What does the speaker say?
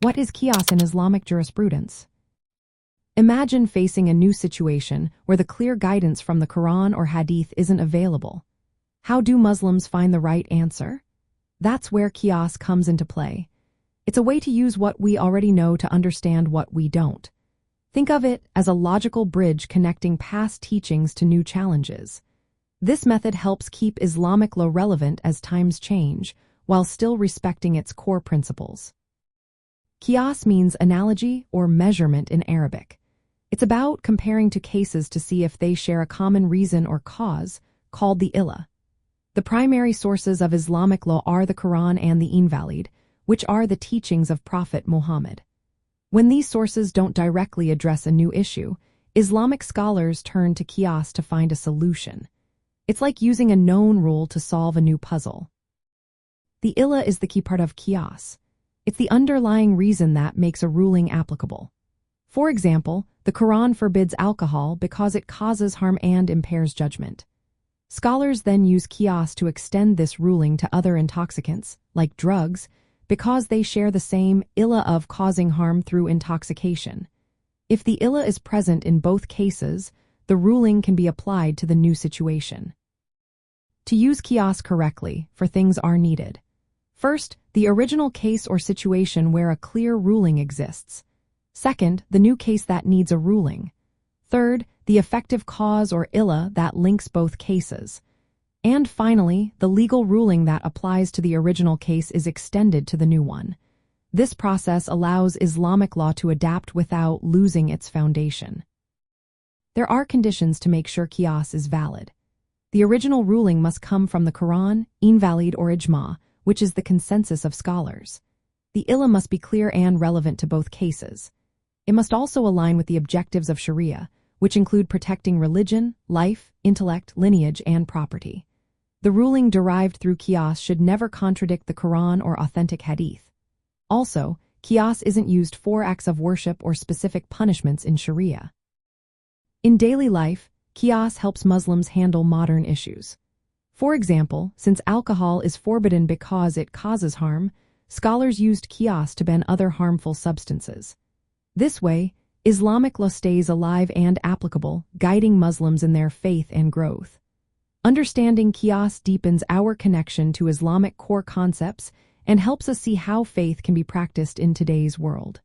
What is Qiyas in Islamic jurisprudence? Imagine facing a new situation where the clear guidance from the Quran or Hadith isn't available. How do Muslims find the right answer? That's where Qiyas comes into play. It's a way to use what we already know to understand what we don't. Think of it as a logical bridge connecting past teachings to new challenges. This method helps keep Islamic law relevant as times change, while still respecting its core principles. Qiyas means analogy or measurement in Arabic. It's about comparing two cases to see if they share a common reason or cause, called the illah. The primary sources of Islamic law are the Quran and the Invalid, which are the teachings of Prophet Muhammad. When these sources don't directly address a new issue, Islamic scholars turn to Qiyas to find a solution. It's like using a known rule to solve a new puzzle. The illah is the key part of Qiyas. It's the underlying reason that makes a ruling applicable. For example, the Quran forbids alcohol because it causes harm and impairs judgment. Scholars then use Qiyas to extend this ruling to other intoxicants, like drugs, because they share the same illah of causing harm through intoxication. If the illah is present in both cases, the ruling can be applied to the new situation. To use Qiyas correctly, four things are needed. First, the original case or situation where a clear ruling exists. Second, the new case that needs a ruling. Third, the effective cause or illah that links both cases. And finally, the legal ruling that applies to the original case is extended to the new one. This process allows Islamic law to adapt without losing its foundation. There are conditions to make sure Qiyas is valid. The original ruling must come from the Quran, Invalid or Ijma, which is the consensus of scholars. The illah must be clear and relevant to both cases. It must also align with the objectives of Shariah, which include protecting religion, life, intellect, lineage, and property. The ruling derived through Qiyas should never contradict the Quran or authentic Hadith. Also, Qiyas isn't used for acts of worship or specific punishments in Shariah. In daily life, Qiyas helps Muslims handle modern issues. For example, since alcohol is forbidden because it causes harm, scholars used Qiyas to ban other harmful substances. This way, Islamic law stays alive and applicable, guiding Muslims in their faith and growth. Understanding Qiyas deepens our connection to Islamic core concepts and helps us see how faith can be practiced in today's world.